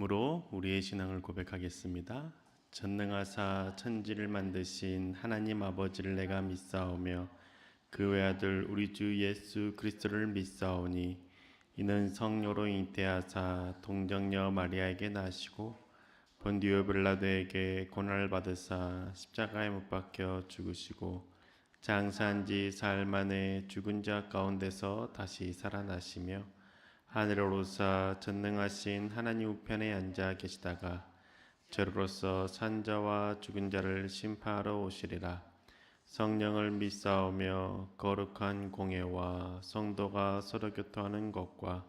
믿음으로 우리의 신앙을 고백하겠습니다. 전능하사 천지를 만드신 하나님 아버지를 내가 믿사오며 그 외아들 우리 주 예수 그리스도를 믿사오니 이는 성령으로 잉태하사 동정녀 마리아에게 나시고 본디오 빌라도에게 고난을 받으사 십자가에 못 박혀 죽으시고 장사한 지 사흘 만에 죽은 자 가운데서 다시 살아나시며 하늘에 오르사 전능하신 하나님 우편에 앉아 계시다가 저로서 산자와 죽은 자를 심판하러 오시리라. 성령을 믿사오며 거룩한 공예와 성도가 서로 교통하는 것과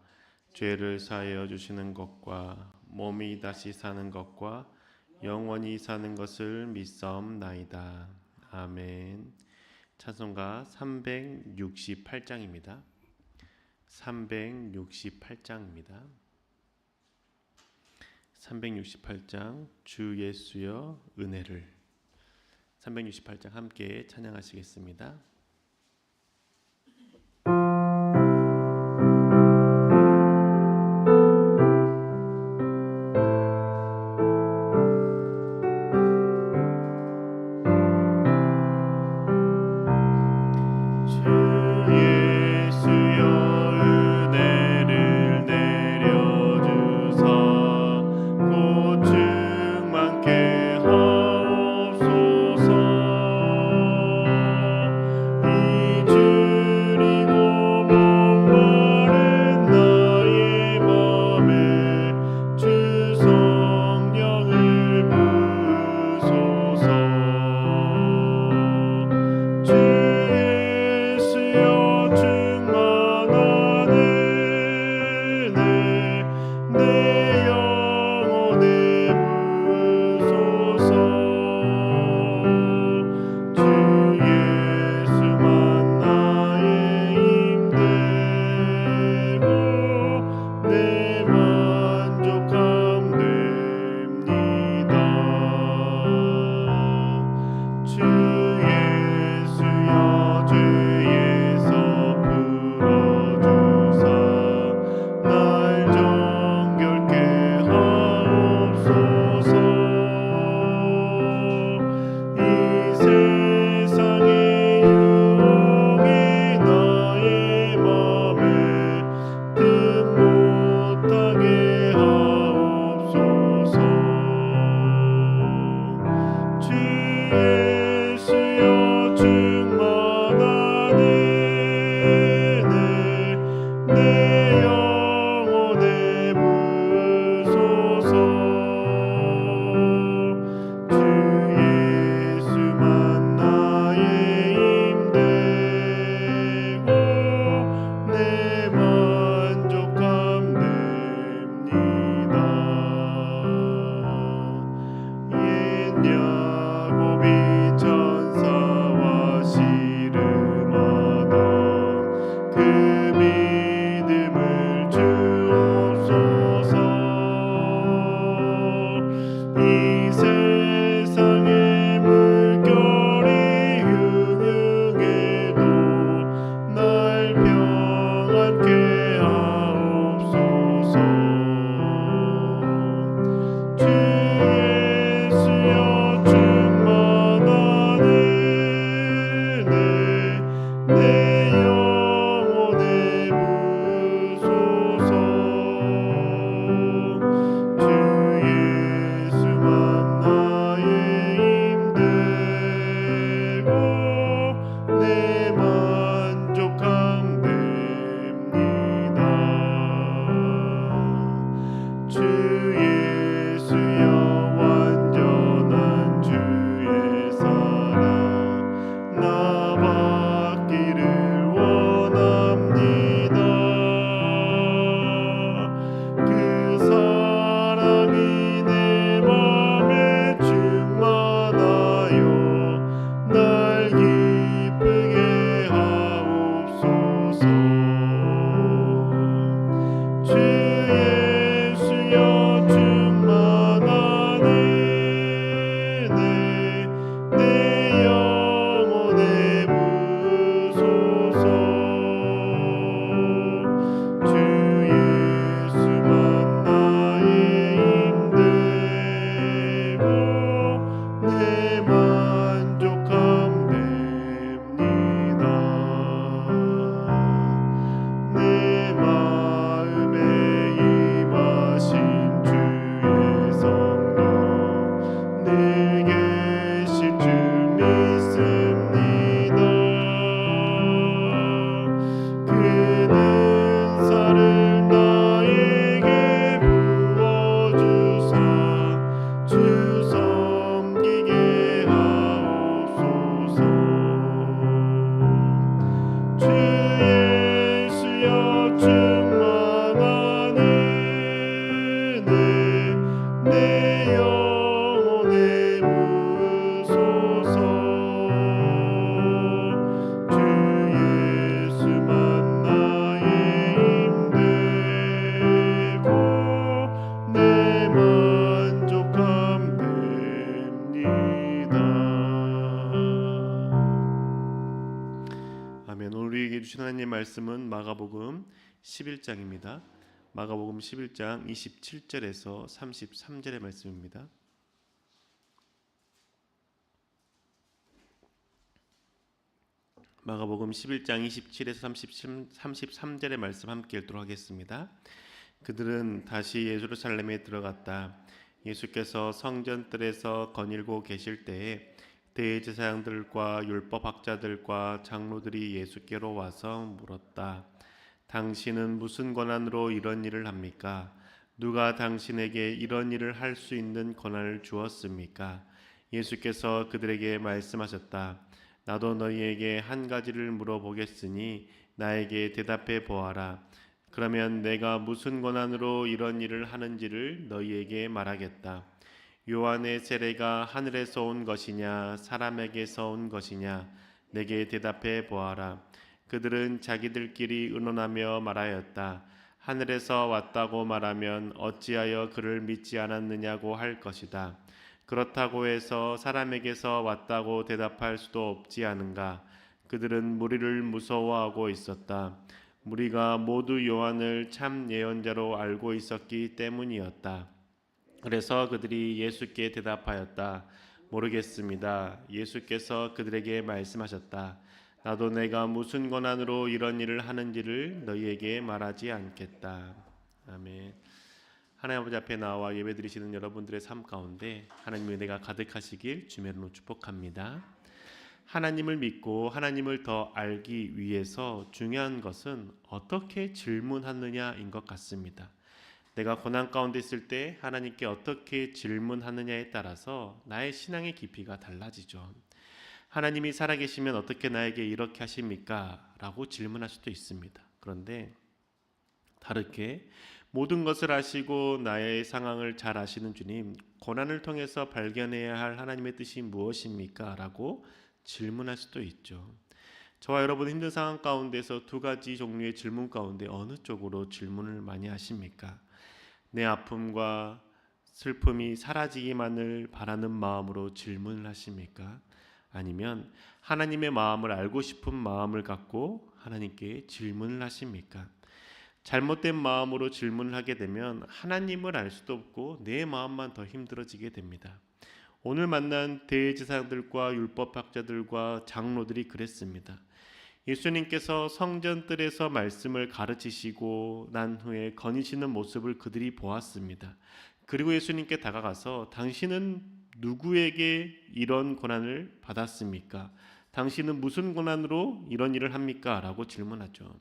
죄를 사하여 주시는 것과 몸이 다시 사는 것과 영원히 사는 것을 믿사옵나이다. 아멘. 찬송가 368장입니다. 368장입니다. 368장 주 예수여 은혜를 368장 함께 찬양하시겠습니다. 하나님 말씀은 마가복음 11장입니다. 마가복음 11장 27절에서 33절의 말씀입니다. 마가복음 11장 27에서 33절의 말씀 함께 읽도록 하겠습니다. 그들은 다시 예루살렘에 들어갔다. 예수께서 성전뜰에서 거닐고 계실 때에 대제사장들과 율법학자들과 장로들이 예수께로 와서 물었다. 당신은 무슨 권한으로 이런 일을 합니까? 누가 당신에게 이런 일을 할 수 있는 권한을 주었습니까? 예수께서 그들에게 말씀하셨다. 나도 너희에게 한 가지를 물어보겠으니 나에게 대답해 보아라. 그러면 내가 무슨 권한으로 이런 일을 하는지를 너희에게 말하겠다. 요한의 세례가 하늘에서 온 것이냐 사람에게서 온 것이냐 내게 대답해 보아라. 그들은 자기들끼리 의논하며 말하였다. 하늘에서 왔다고 말하면 어찌하여 그를 믿지 않았느냐고 할 것이다. 그렇다고 해서 사람에게서 왔다고 대답할 수도 없지 않은가. 그들은 무리를 무서워하고 있었다. 무리가 모두 요한을 참 예언자로 알고 있었기 때문이었다. 그래서 그들이 예수께 대답하였다. 모르겠습니다. 예수께서 그들에게 말씀하셨다. 나도 내가 무슨 권한으로 이런 일을 하는지를 너희에게 말하지 않겠다. 아멘. 하나님 아버지 앞에 나와 예배드리시는 여러분들의 삶 가운데 하나님의 은혜가 가득하시길 주의 이름으로 축복합니다. 하나님을 믿고 하나님을 더 알기 위해서 중요한 것은 어떻게 질문하느냐인 것 같습니다. 내가 고난 가운데 있을 때 하나님께 어떻게 질문하느냐에 따라서 나의 신앙의 깊이가 달라지죠. 하나님이 살아계시면 어떻게 나에게 이렇게 하십니까? 라고 질문할 수도 있습니다. 그런데 다르게 모든 것을 아시고 나의 상황을 잘 아시는 주님, 고난을 통해서 발견해야 할 하나님의 뜻이 무엇입니까? 라고 질문할 수도 있죠. 저와 여러분 힘든 상황 가운데서 두 가지 종류의 질문 가운데 어느 쪽으로 질문을 많이 하십니까? 내 아픔과 슬픔이 사라지기만을 바라는 마음으로 질문을 하십니까? 아니면 하나님의 마음을 알고 싶은 마음을 갖고 하나님께 질문을 하십니까? 잘못된 마음으로 질문을 하게 되면 하나님을 알 수도 없고 내 마음만 더 힘들어지게 됩니다. 오늘 만난 대제사장들과 율법학자들과 장로들이 그랬습니다. 예수님께서 성전뜰에서 말씀을 가르치시고 난 후에 거니시는 모습을 그들이 보았습니다. 그리고 예수님께 다가가서 당신은 누구에게 이런 권한을 받았습니까? 당신은 무슨 권한으로 이런 일을 합니까? 라고 질문하죠.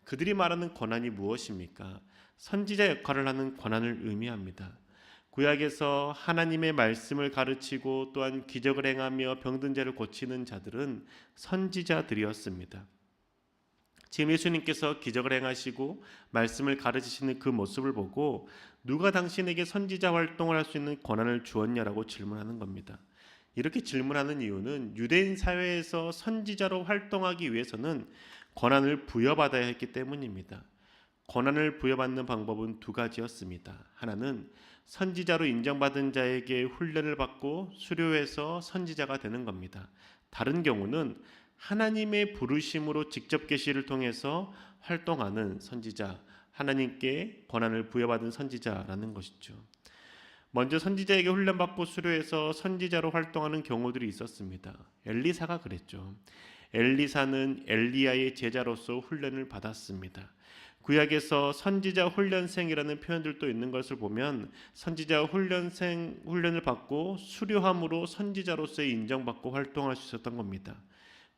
그들이 말하는 권한이 무엇입니까? 선지자 역할을 하는 권한을 의미합니다. 구약에서 하나님의 말씀을 가르치고 또한 기적을 행하며 병든 자를 고치는 자들은 선지자들이었습니다. 지금 예수님께서 기적을 행하시고 말씀을 가르치시는 그 모습을 보고 누가 당신에게 선지자 활동을 할 수 있는 권한을 주었냐라고 질문하는 겁니다. 이렇게 질문하는 이유는 유대인 사회에서 선지자로 활동하기 위해서는 권한을 부여받아야 했기 때문입니다. 권한을 부여받는 방법은 두 가지였습니다. 하나는 선지자로 인정받은 자에게 훈련을 받고 수료해서 선지자가 되는 겁니다. 다른 경우는 하나님의 부르심으로 직접 계시를 통해서 활동하는 선지자, 하나님께 권한을 부여받은 선지자라는 것이죠. 먼저 선지자에게 훈련받고 수료해서 선지자로 활동하는 경우들이 있었습니다. 엘리사가 그랬죠. 엘리사는 엘리야의 제자로서 훈련을 받았습니다. 구약에서 선지자 훈련생이라는 표현들도 있는 것을 보면 선지자 훈련을 받고 수료함으로 선지자로서 인정받고 활동할 수 있었던 겁니다.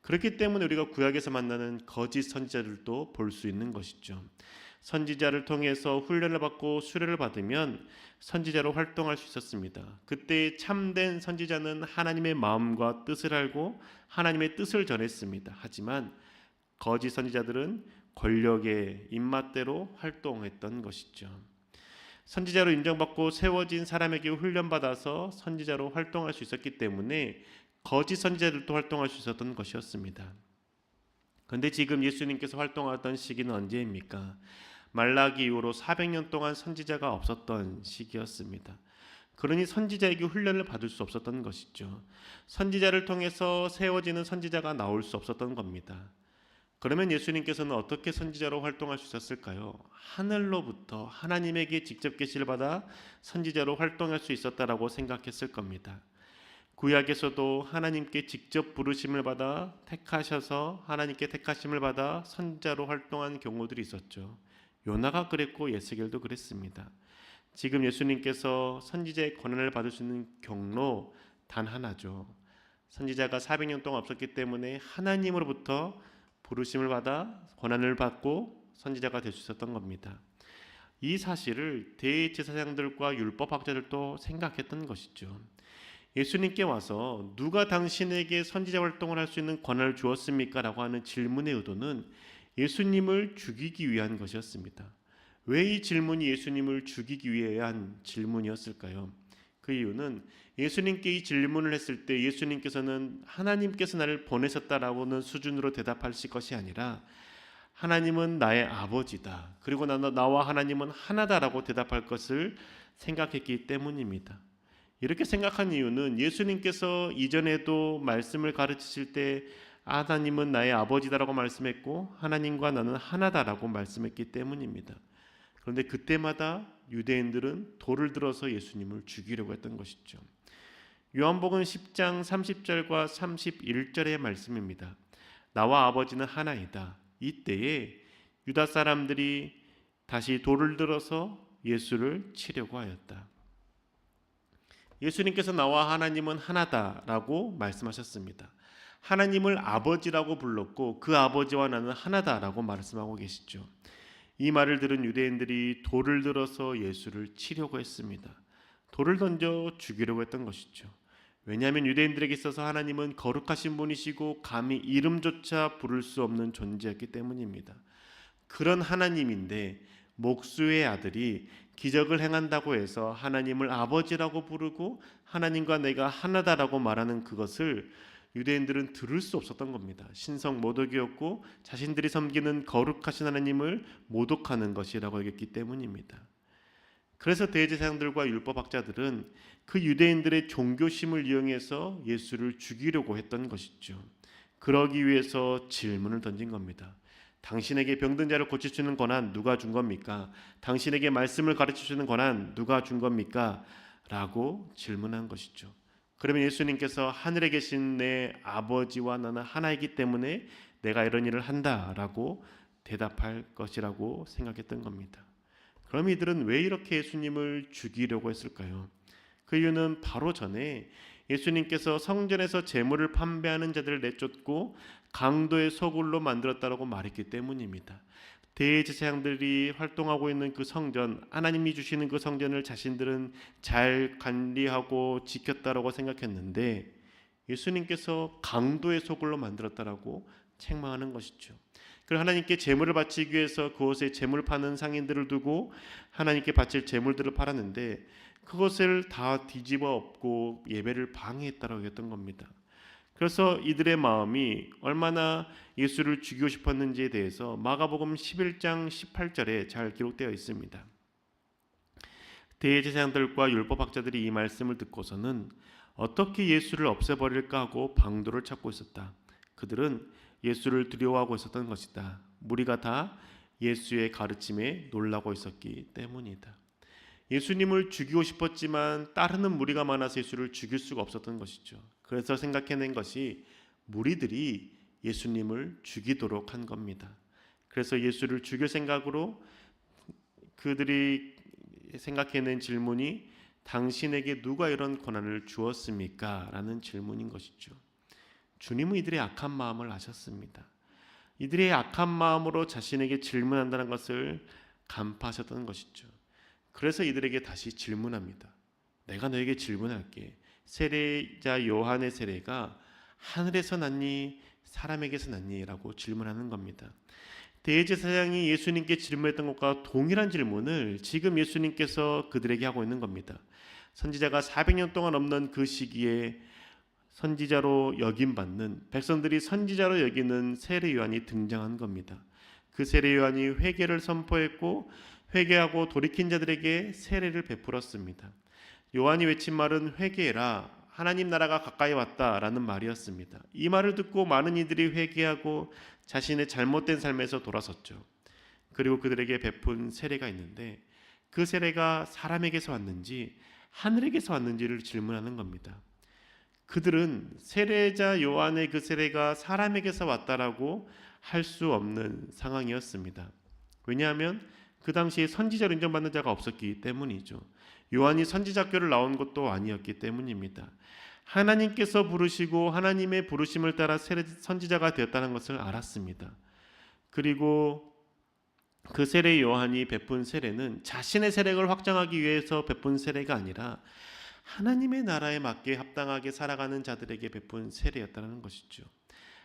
그렇기 때문에 우리가 구약에서 만나는 거짓 선지자들도 볼 수 있는 것이죠. 선지자를 통해서 훈련을 받고 수료를 받으면 선지자로 활동할 수 있었습니다. 그때 참된 선지자는 하나님의 마음과 뜻을 알고 하나님의 뜻을 전했습니다. 하지만 거짓 선지자들은 권력의 입맛대로 활동했던 것이죠. 선지자로 인정받고 세워진 사람에게 훈련받아서 선지자로 활동할 수 있었기 때문에 거짓 선지자들도 활동할 수 있었던 것이었습니다. 그런데 지금 예수님께서 활동하던 시기는 언제입니까? 말라기 이후로 400년 동안 선지자가 없었던 시기였습니다. 그러니 선지자에게 훈련을 받을 수 없었던 것이죠. 선지자를 통해서 세워지는 선지자가 나올 수 없었던 겁니다. 그러면 예수님께서는 어떻게 선지자로 활동할 수 있었을까요? 하늘로부터 하나님에게 직접 계시를 받아 선지자로 활동할 수 있었다라고 생각했을 겁니다. 구약에서도 하나님께 직접 부르심을 받아 택하셔서 하나님께 택하심을 받아 선지자로 활동한 경우들이 있었죠. 요나가 그랬고 예스겔도 그랬습니다. 지금 예수님께서 선지자의 권한을 받을 수 있는 경로 단 하나죠. 선지자가 400년 동안 없었기 때문에 하나님으로부터 부르심을 받아 권한을 받고 선지자가 될 수 있었던 겁니다. 이 사실을 대제사장들과 율법학자들도 생각했던 것이죠. 예수님께 와서 누가 당신에게 선지자 활동을 할 수 있는 권한을 주었습니까? 라고 하는 질문의 의도는 예수님을 죽이기 위한 것이었습니다. 왜 이 질문이 예수님을 죽이기 위한 질문이었을까요? 그 이유는 예수님께 이 질문을 했을 때 예수님께서는 하나님께서 나를 보내셨다라고는 수준으로 대답하실 것이 아니라 하나님은 나의 아버지다. 그리고 나와 하나님은 하나다라고 대답할 것을 생각했기 때문입니다. 이렇게 생각한 이유는 예수님께서 이전에도 말씀을 가르치실 때 하나님은 나의 아버지다라고 말씀했고 하나님과 나는 하나다라고 말씀했기 때문입니다. 그런데 그때마다 유대인들은 돌을 들어서 예수님을 죽이려고 했던 것이죠. 요한복음 10장 30절과 31절의 말씀입니다. 나와 아버지는 하나이다. 이때에 유다 사람들이 다시 돌을 들어서 예수를 치려고 하였다. 예수님께서 나와 하나님은 하나다라고 말씀하셨습니다. 하나님을 아버지라고 불렀고 그 아버지와 나는 하나다라고 말씀하고 계시죠. 이 말을 들은 유대인들이 돌을 들어서 예수를 치려고 했습니다. 돌을 던져 죽이려고 했던 것이죠. 왜냐하면 유대인들에게 있어서 하나님은 거룩하신 분이시고 감히 이름조차 부를 수 없는 존재였기 때문입니다. 그런 하나님인데 목수의 아들이 기적을 행한다고 해서 하나님을 아버지라고 부르고 하나님과 내가 하나다라고 말하는 그것을 유대인들은 들을 수 없었던 겁니다. 신성 모독이었고 자신들이 섬기는 거룩하신 하나님을 모독하는 것이라고 여겼기 때문입니다. 그래서 대제사장들과 율법학자들은 그 유대인들의 종교심을 이용해서 예수를 죽이려고 했던 것이죠. 그러기 위해서 질문을 던진 겁니다. 당신에게 병든 자를 고치시는 권한 누가 준 겁니까? 당신에게 말씀을 가르치시는 권한 누가 준 겁니까? 라고 질문한 것이죠. 그러면 예수님께서 하늘에 계신 내 아버지와 나는 하나이기 때문에 내가 이런 일을 한다라고 대답할 것이라고 생각했던 겁니다. 그럼 이들은 왜 이렇게 예수님을 죽이려고 했을까요? 그 이유는 바로 전에 예수님께서 성전에서 제물을 판매하는 자들을 내쫓고 강도의 소굴로 만들었다라고 말했기 때문입니다. 대제사장들이 활동하고 있는 그 성전, 하나님이 주시는 그 성전을 자신들은 잘 관리하고 지켰다라고 생각했는데 예수님께서 강도의 소굴로 만들었다라고 책망하는 것이죠. 그리고 하나님께 제물을 바치기 위해서 그곳에 제물 파는 상인들을 두고 하나님께 바칠 제물들을 팔았는데 그것을 다 뒤집어 엎고 예배를 방해했다라고 했던 겁니다. 그래서 이들의 마음이 얼마나 예수를 죽이고 싶었는지에 대해서 마가복음 11장 18절에 잘 기록되어 있습니다. 대제사장들과 율법학자들이 이 말씀을 듣고서는 어떻게 예수를 없애버릴까 하고 방도를 찾고 있었다. 그들은 예수를 두려워하고 있었던 것이다. 무리가 다 예수의 가르침에 놀라고 있었기 때문이다. 예수님을 죽이고 싶었지만 따르는 무리가 많아서 예수를 죽일 수가 없었던 것이죠. 그래서 생각해낸 것이 무리들이 예수님을 죽이도록 한 겁니다. 그래서 예수를 죽일 생각으로 그들이 생각해낸 질문이 당신에게 누가 이런 권한을 주었습니까? 라는 질문인 것이죠. 주님은 이들의 악한 마음을 아셨습니다. 이들의 악한 마음으로 자신에게 질문한다는 것을 간파하셨던 것이죠. 그래서 이들에게 다시 질문합니다. 내가 너에게 질문할게. 세례자 요한의 세례가 하늘에서 났니 사람에게서 났니? 라고 질문하는 겁니다. 대제사장이 예수님께 질문했던 것과 동일한 질문을 지금 예수님께서 그들에게 하고 있는 겁니다. 선지자가 400년 동안 없는 그 시기에 선지자로 여김받는 백성들이 선지자로 여기는 세례 요한이 등장한 겁니다. 그 세례 요한이 회개를 선포했고 회개하고 돌이킨 자들에게 세례를 베풀었습니다. 요한이 외친 말은 회개해라, 하나님 나라가 가까이 왔다라는 말이었습니다. 이 말을 듣고 많은 이들이 회개하고 자신의 잘못된 삶에서 돌아섰죠. 그리고 그들에게 베푼 세례가 있는데 그 세례가 사람에게서 왔는지 하늘에게서 왔는지를 질문하는 겁니다. 그들은 세례자 요한의 그 세례가 사람에게서 왔다라고 할 수 없는 상황이었습니다. 왜냐하면 그 당시에 선지자로 인정받는 자가 없었기 때문이죠. 요한이 선지자교를 나온 것도 아니었기 때문입니다. 하나님께서 부르시고 하나님의 부르심을 따라 선지자가 되었다는 것을 알았습니다. 그리고 그 세례 요한이 베푼 세례는 자신의 세력을 확장하기 위해서 베푼 세례가 아니라 하나님의 나라에 맞게 합당하게 살아가는 자들에게 베푼 세례였다는 것이죠.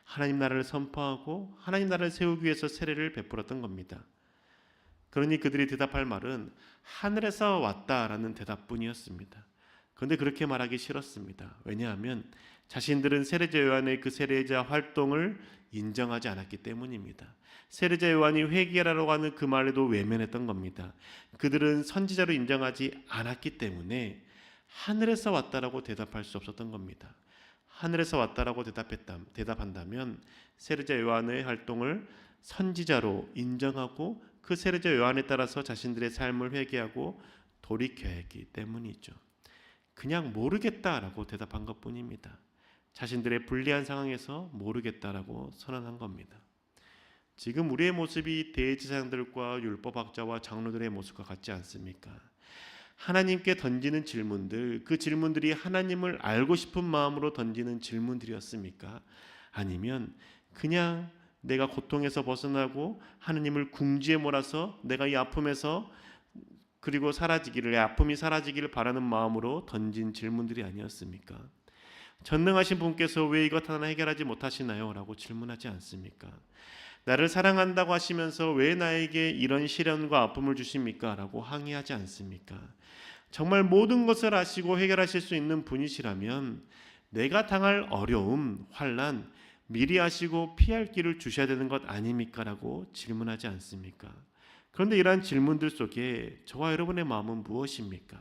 하나님 나라를 선포하고 하나님 나라를 세우기 위해서 세례를 베풀었던 겁니다. 그러니 그들이 대답할 말은 하늘에서 왔다라는 대답뿐이었습니다. 그런데 그렇게 말하기 싫었습니다. 왜냐하면 자신들은 세례자 요한의 그 세례자 활동을 인정하지 않았기 때문입니다. 세례자 요한이 회개하라고 하는 그 말에도 외면했던 겁니다. 그들은 선지자로 인정하지 않았기 때문에 하늘에서 왔다라고 대답할 수 없었던 겁니다. 하늘에서 왔다라고 대답한다면 세례자 요한의 활동을 선지자로 인정하고 그 세례자 요한에 따라서 자신들의 삶을 회개하고 돌이켜야 했기 때문이죠. 그냥 모르겠다라고 대답한 것뿐입니다. 자신들의 불리한 상황에서 모르겠다라고 선언한 겁니다. 지금 우리의 모습이 대제사장들과 율법학자와 장로들의 모습과 같지 않습니까? 하나님께 던지는 질문들, 그 질문들이 하나님을 알고 싶은 마음으로 던지는 질문들이었습니까? 아니면 그냥 내가 고통에서 벗어나고 하나님을 궁지에 몰아서 내가 이 아픔에서 그리고 아픔이 사라지기를 바라는 마음으로 던진 질문들이 아니었습니까? 전능하신 분께서 왜 이것 하나 해결하지 못하시나요? 라고 질문하지 않습니까? 나를 사랑한다고 하시면서 왜 나에게 이런 시련과 아픔을 주십니까? 라고 항의하지 않습니까? 정말 모든 것을 아시고 해결하실 수 있는 분이시라면 내가 당할 어려움, 환난 미리 아시고 피할 길을 주셔야 되는 것 아닙니까? 라고 질문하지 않습니까? 그런데 이러한 질문들 속에 저와 여러분의 마음은 무엇입니까?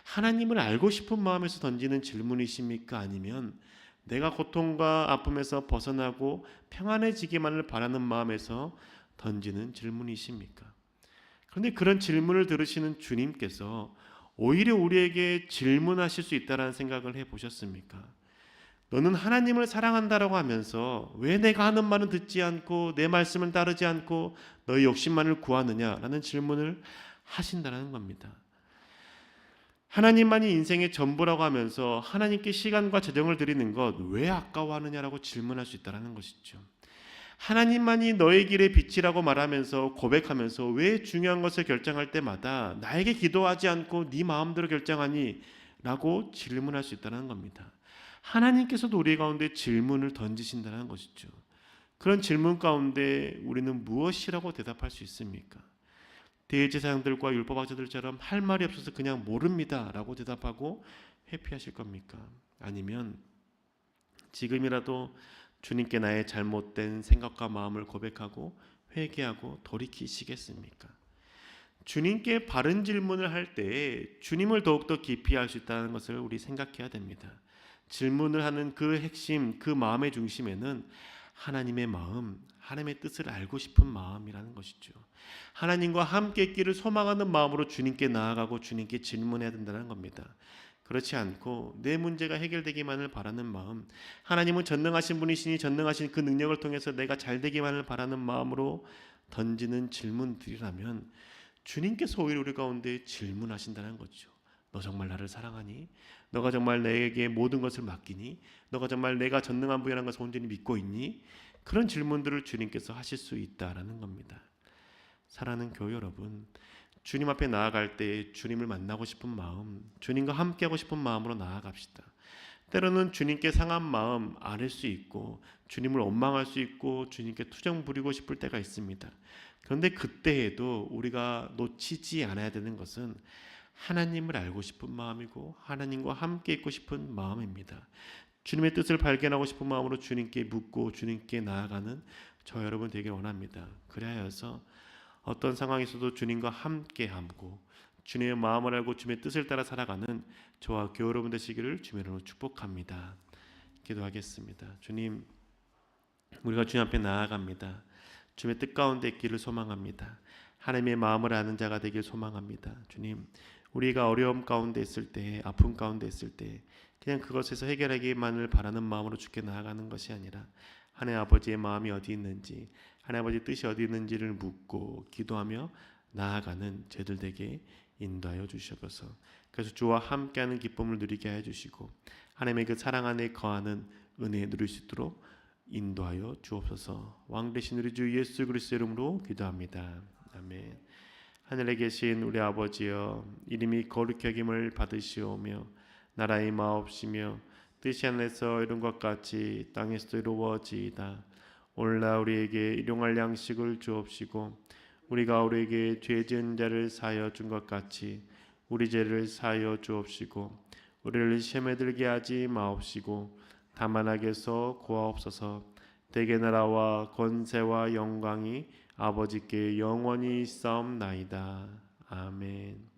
하나님을 알고 싶은 마음에서 던지는 질문이십니까? 아니면 내가 고통과 아픔에서 벗어나고 평안해지기만을 바라는 마음에서 던지는 질문이십니까? 그런데 그런 질문을 들으시는 주님께서 오히려 우리에게 질문하실 수 있다는 생각을 해보셨습니까? 너는 하나님을 사랑한다라고 하면서 왜 내가 하는 말은 듣지 않고 내 말씀을 따르지 않고 너의 욕심만을 구하느냐라는 질문을 하신다는 겁니다. 하나님만이 인생의 전부라고 하면서 하나님께 시간과 재정을 드리는 것 왜 아까워하느냐라고 질문할 수 있다는 것이죠. 하나님만이 너의 길의 빛이라고 말하면서 고백하면서 왜 중요한 것을 결정할 때마다 나에게 기도하지 않고 네 마음대로 결정하니? 라고 질문할 수 있다는 겁니다. 하나님께서도 우리 가운데 질문을 던지신다는 것이죠. 그런 질문 가운데 우리는 무엇이라고 대답할 수 있습니까? 대제사장들과 율법학자들처럼 할 말이 없어서 그냥 모릅니다 라고 대답하고 회피하실 겁니까? 아니면 지금이라도 주님께 나의 잘못된 생각과 마음을 고백하고 회개하고 돌이키시겠습니까? 주님께 바른 질문을 할 때 주님을 더욱더 깊이 알 수 있다는 것을 우리 생각해야 됩니다. 질문을 하는 그 핵심, 그 마음의 중심에는 하나님의 마음, 하나님의 뜻을 알고 싶은 마음이라는 것이죠. 하나님과 함께 있기를 소망하는 마음으로 주님께 나아가고 주님께 질문해야 된다는 겁니다. 그렇지 않고 내 문제가 해결되기만을 바라는 마음, 하나님은 전능하신 분이시니 전능하신 그 능력을 통해서 내가 잘 되기만을 바라는 마음으로 던지는 질문들이라면 주님께서 오히려 우리 가운데 질문하신다는 거죠. 너 정말 나를 사랑하니? 너가 정말 내게 모든 것을 맡기니? 너가 정말 내가 전능한 분이라는 것을 온전히 믿고 있니? 그런 질문들을 주님께서 하실 수 있다라는 겁니다. 사랑하는 교회 여러분, 주님 앞에 나아갈 때 주님을 만나고 싶은 마음, 주님과 함께하고 싶은 마음으로 나아갑시다. 때로는 주님께 상한 마음 앓을 수 있고 주님을 원망할 수 있고 주님께 투정 부리고 싶을 때가 있습니다. 그런데 그때에도 우리가 놓치지 않아야 되는 것은 하나님을 알고 싶은 마음이고 하나님과 함께 있고 싶은 마음입니다. 주님의 뜻을 발견하고 싶은 마음으로 주님께 묻고 주님께 나아가는 저 여러분 되길 원합니다. 그래야여서 어떤 상황에서도 주님과 함께하고 주님의 마음을 알고 주님의 뜻을 따라 살아가는 저와 교회 여러분 되시기를 주님으로 축복합니다. 기도하겠습니다. 주님, 우리가 주님 앞에 나아갑니다. 주님의 뜻 가운데 있기를 소망합니다. 하나님의 마음을 아는 자가 되길 소망합니다. 주님, 우리가 어려움 가운데 있을 때, 아픔 가운데 있을 때 그냥 그것에서 해결하기만을 바라는 마음으로 주께 나아가는 것이 아니라 하나님 아버지의 마음이 어디 있는지, 하나님 아버지의 뜻이 어디 있는지를 묻고 기도하며 나아가는 저희들 되게 인도하여 주시옵소서. 그래서 주와 함께하는 기쁨을 누리게 하여 주시고 하나님의 그 사랑 안에 거하는 은혜 누릴 수 있도록 인도하여 주옵소서. 왕 되신 우리 주 예수 그리스도의 이름으로 기도합니다. 아멘. 하늘에 계신 우리 아버지여, 이름이 거룩히 여김을 받으시오며 나라의 마옵시며 뜻이 하늘에서 이룬 것 같이 땅에서도 이루어지이다. 오늘날 우리에게 일용할 양식을 주옵시고 우리가 우리에게 죄 지은 자를 사하여 준 것 같이 우리 죄를 사하여 주옵시고 우리를 시험에 들게 하지 마옵시고 다만 악에서 구하옵소서. 대개 나라와 권세와 영광이 아버지께 영원히 있사옵나이다. 아멘.